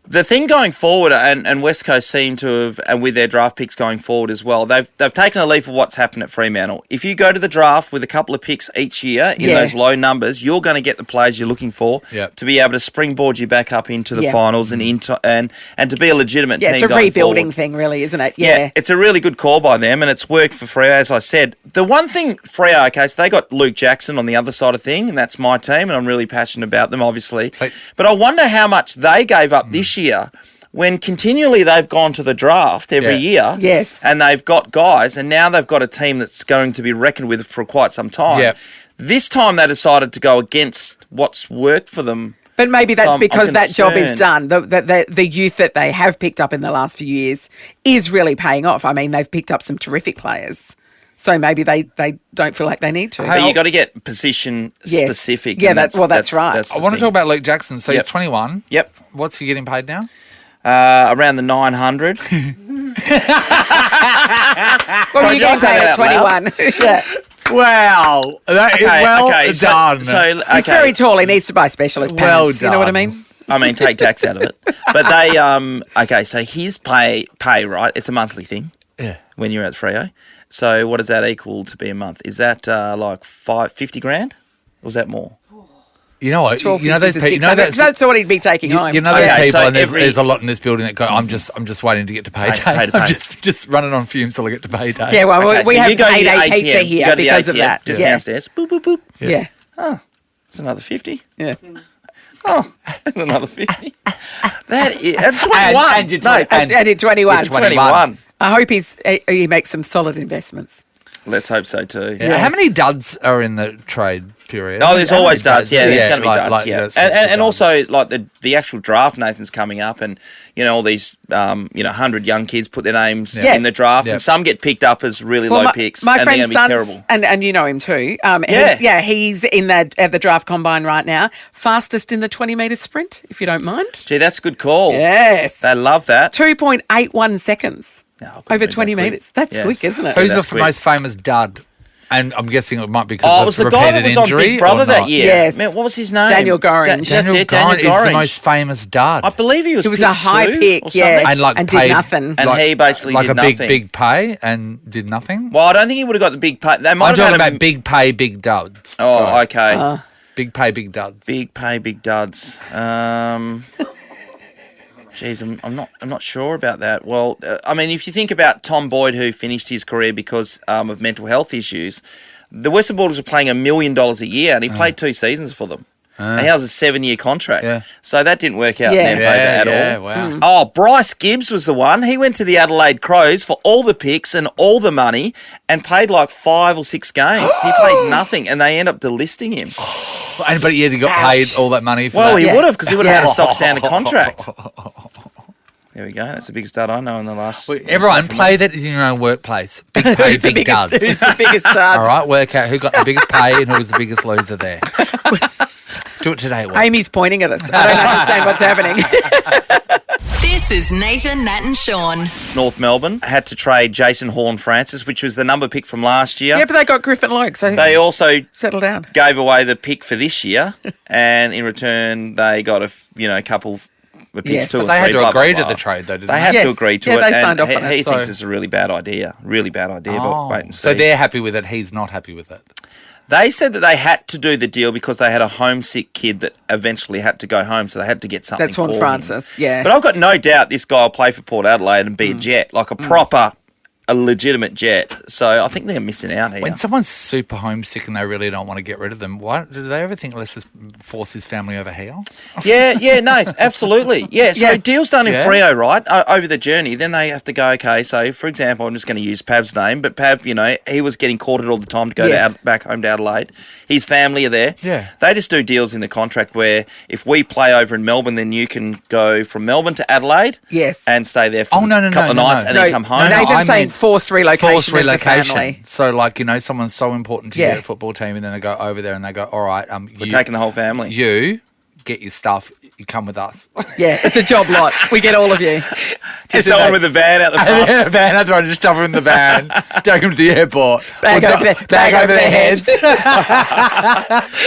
The thing going forward, and West Coast seem to have, and with their draft picks going forward as well, they've taken a leaf of what's happened at Fremantle. If you go to the draft with a couple of picks each year in those low numbers, you're going to get the players you're looking for to be able to springboard you back up into the finals and into and to be a legitimate team. Yeah, it's a going rebuilding forward. thing, really, isn't it? Yeah, it's a really good call by them, and it's worked for Freo, as I said. The one thing, Freo, okay, so they got Luke Jackson on the other side of thing, and that's my team, and I'm really passionate about them, obviously. But I wonder how much they gave up this year when continually they've gone to the draft every year. Yes. And they've got guys, and now they've got a team that's going to be reckoned with for quite some time. Yeah. This time they decided to go against what's worked for them. But maybe that's I'm because that job is concerned. done. The youth that they have picked up in the last few years is really paying off. I mean, they've picked up some terrific players. So maybe they don't feel like they need to. But you got to get position specific. Yeah, and that's right. I want to talk about Luke Jackson. So he's 21. Yep. What's he getting paid now? Around the 900. What were you going to say at 21? Yeah. Wow. That is well done. So, He's very tall. He needs to buy specialist pants. You know what I mean? I mean, take tax out of it. But they, so his pay, right? It's a monthly thing. Yeah. When you're at Freo. So what does that equal to be a month? Is that like 50 grand? Or is that more? You know what? You know those people. You know that's what he'd be taking home. You know those people, so and there's a lot in this building that go. I'm just waiting to get to payday. I'm just running on fumes till I get to payday. Yeah, well, we so have you go to the payday ATM, pizza you here go to the because of ATM, that. Just Yeah. downstairs. Boop, boop, boop. Yeah. Oh, it's another 50. Yeah. Oh, it's another 50. That is 21. And you're And at 21. 21. I hope he makes some solid investments. Let's hope so too. Yeah. How many duds are in the trade period? Oh, there's always duds. Yeah, there's going to be like- duds. like, Yeah, that's and duds. also like the actual draft, Nathan's coming up, and all these 100 young kids put their names Yes. in the draft, Yep. and some get picked up as really low picks, My and they're friend's going to be son's, terrible. and you know him too. Yeah. He's in at the draft combine right now. Fastest in the 20-metre sprint, if you don't mind. Gee, that's a good call. Yes. They love that. 2.81 seconds No, I couldn't over move 20 that quick. metres. That's Yeah. quick, isn't it? Who's that's the quick. most famous dud? And I'm guessing it might be Oh, because it of was the repeated guy that was injury on Big Brother or that not? year. Yes. Man, what was his name? Daniel Gorringe. That's it, Daniel is the Gorringe. most famous dud. I believe he was. He was a pick high two pick, or yeah, something. and did nothing. And he basically like did a big, nothing. big pay and did nothing. Well, I don't think he would have got the big pay. They might I'm have talking had about him. big pay, big duds. Oh, okay. Big pay, big duds. Big pay, big duds. Geez, I'm not sure about that. Well, I mean, if you think about Tom Boyd, who finished his career because of mental health issues, the Western Bulldogs were playing $1 million a year, and he played 2 seasons for them. And that was a 7-year contract. Yeah. So that didn't work out in their favour at all. Wow. Oh, Bryce Gibbs was the one. He went to the Adelaide Crows for all the picks and all the money and played like 5 or 6 games. He played nothing, and they end up delisting him. But he had got paid all that money for Well, that. he would have, because he would have had a stock standard contract. There we go. That's the biggest stud I know in the last. Everyone, play that in your own workplace. Big pay, big duds. Who's the biggest dud? All right, work out who got the biggest pay and who was the biggest loser there. Do it today. Will. Amy's pointing at us. I don't understand what's happening. This is Nathan, Nat and Shaun. North Melbourne had to trade Jason Horn-Francis, which was the number pick from last year. Yeah, but they got Griffin Logue, so They also settle down. gave away the pick for this year, and in return they got a couple of picks, Yes, 2 but or they had 3, to blah, agree blah, to the blah. trade, though, didn't They they? had Yes. to agree to Yeah, it, they and signed off on it. he So- thinks it's a really bad idea. Really bad idea, but wait and see. So they're happy with it. He's not happy with it. They said that they had to do the deal because they had a homesick kid that eventually had to go home, so they had to get something That's for Horn him. Francis, yeah. But I've got no doubt this guy will play for Port Adelaide and be a jet, like a proper, a legitimate jet. So I think they're missing out here. When someone's super homesick and they really don't want to get rid of them, why do they ever think let's just force his family over here? Yeah, no, absolutely. Yeah, so Yeah. deals done in Yeah. Freo, right, over the journey, then they have to go, okay, so for example, I'm just going to use Pav's name, but Pav, he was getting courted all the time to go Yes. back home to Adelaide. His family are there. Yeah. They just do deals in the contract where if we play over in Melbourne, then you can go from Melbourne to Adelaide Yes. and stay there for Oh, no, a couple of nights and then come home. Nathan's I saying mean forced relocation. Forced of the relocation. family. So, like, someone's so important to Yeah. your football team, and then they go over there and they go, all right, We're taking the whole family. You get your stuff. You come with us. Yeah, it's a job lot. We get all of you. Just someone with a van out the front. And van, that's right, just stuff them in the van, take them to the airport. Bag over their heads.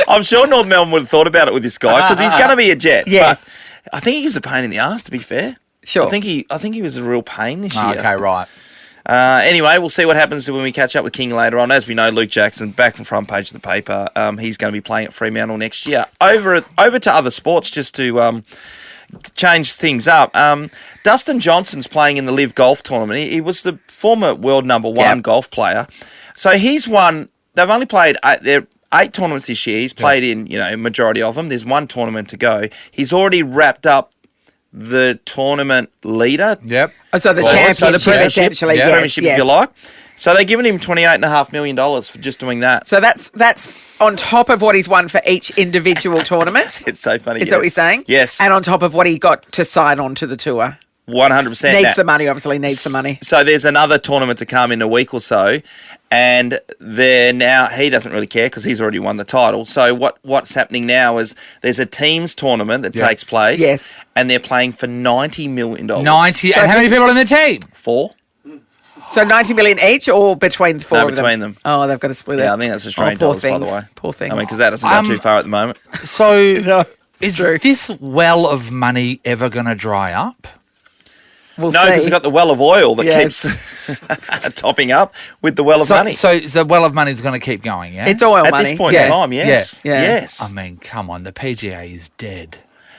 I'm sure North Melbourne would have thought about it with this guy because he's going to be a jet. Yes. But I think he was a pain in the arse, to be fair. Sure. I think he was a real pain this year. Okay, right. Anyway, we'll see what happens when we catch up with King later on. As we know, Luke Jackson, back from front page of the paper, he's going to be playing at Fremantle next year. Over to other sports, just to change things up. Dustin Johnson's playing in the Live Golf Tournament. He was the former world number 1 golf player. So he's won. They've only played 8 tournaments this year. He's played in, majority of them. There's 1 tournament to go. He's already wrapped up the tournament leader. Yep. Oh, so the So championship, the premiership, essentially. Yes, premiership yes. if you like. So they're giving him $28.5 million for just doing that. So that's on top of what he's won for each individual tournament. It's so funny. Is that what you're saying? Yes. And on top of what he got to sign on to the tour. 100%. Needs the money, obviously, needs the money. So there's another tournament to come in a week or so, and he doesn't really care because he's already won the title. So what's happening now is there's a teams tournament that takes place, Yes. and they're playing for $90 million. 90. And how many people in the team? 4. So 90 million each or between the 4 No, of them? between them. Oh, they've got to split it. Yeah, I think that's Australian poor dollars, by the things. way. Poor things. I mean, because that doesn't go too far at the moment. So No, is true. this well of money ever going to dry up? We'll No, see. because they've got the well of oil that Yes. keeps topping up with the well of money. So the well of money is going to keep going, yeah? It's oil At money. this point in Yeah. time, yes. Yeah. Yes. I mean, come on, the PGA is dead.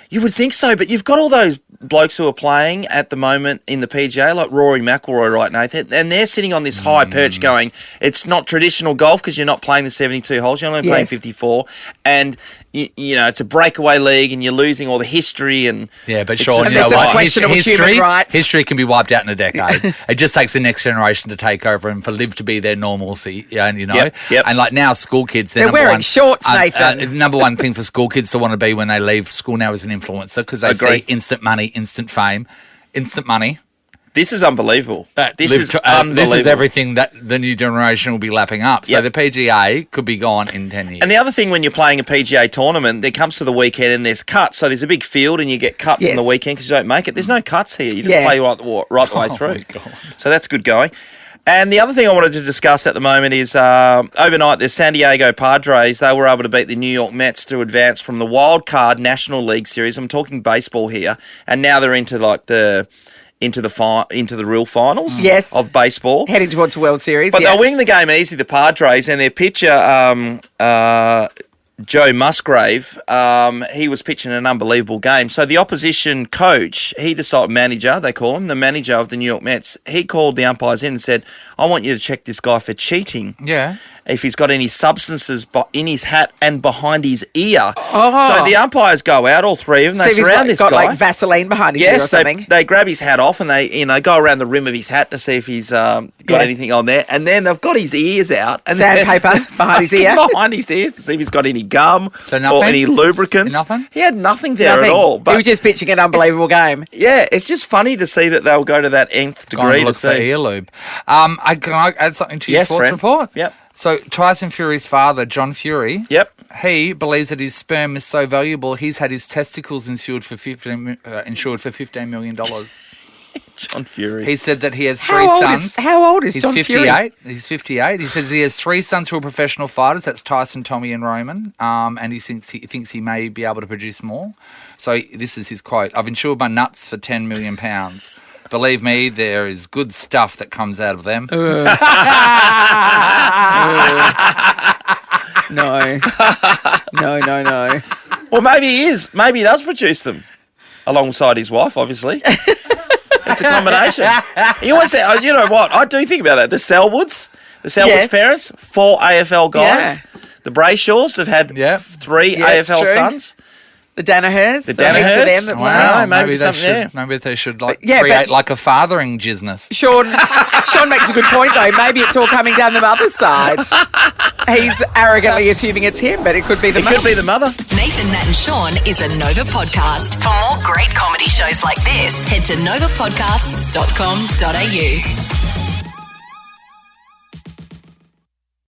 You would think so, but you've got all those blokes who are playing at the moment in the PGA, like Rory McIlroy, right, Nathan, and they're sitting on this high perch going, it's not traditional golf because you're not playing the 72 holes, you're only playing 54, and you know, it's a breakaway league and you're losing all the history and... Yeah, but it's Shaun, just you know not what? right. History can be wiped out in a decade. It just takes the next generation to take over and for live to be their normalcy, you know? Yep. And like now, school kids... They're wearing shorts, Nathan. Number one thing for school kids to want to be when they leave school now is an influencer because they see instant money, instant fame, instant money. This is unbelievable. This is unbelievable. This is everything that the new generation will be lapping up. So the PGA could be gone in 10 years. And the other thing when you're playing a PGA tournament, it comes to the weekend and there's cuts. So there's a big field and you get cut from the weekend because you don't make it. There's no cuts here. You just play right the way through. So that's good going. And the other thing I wanted to discuss at the moment is overnight the San Diego Padres, they were able to beat the New York Mets to advance from the wild card National League Series. I'm talking baseball here. And now they're into like the real finals of baseball. Heading towards the World Series. But they're winning the game easy, the Padres, and their pitcher, Joe Musgrave, he was pitching an unbelievable game. So the opposition coach, manager, they call him, the manager of the New York Mets, he called the umpires in and said, I want you to check this guy for cheating. Yeah. If he's got any substances in his hat and behind his ear. So the umpires go out, all three of them, they surround this guy. Got like Vaseline behind his ear or something. They grab his hat off and they go around the rim of his hat to see if he's got anything on there. And then they've got his ears out. And sandpaper behind his ear. Behind his ears to see if he's got any gum or any lubricants. Nothing? He had nothing there at all. But he was just pitching an unbelievable game. Yeah, it's just funny to see that they'll go to that nth degree. Look for ear lube. Can I add something to your sports report? Yep. So Tyson Fury's father, John Fury, he believes that his sperm is so valuable he's had his testicles insured for $15 million. John Fury. He said that he has three sons. How old is John 58. Fury? He's 58. He says he has three sons who are professional fighters. That's Tyson, Tommy, and Roman. And he thinks he may be able to produce more. So this is his quote: "I've insured my nuts for £10 million. Believe me, there is good stuff that comes out of them." No. Well, maybe he is. Maybe he does produce them alongside his wife, obviously. It's a combination. You always say, you know what? I do think about that. The Selwoods parents, 4 AFL guys. Yeah. The Brayshaws have had 3 AFL sons. The Danahers. Wow, maybe they should create like a fathering business. Shaun makes a good point though. Maybe it's all coming down the mother's side. He's arrogantly assuming it's him, but it could be the mother. It could be the mother. Nathan, Nat and Shaun is a Nova podcast. For more great comedy shows like this, head to novapodcasts.com.au.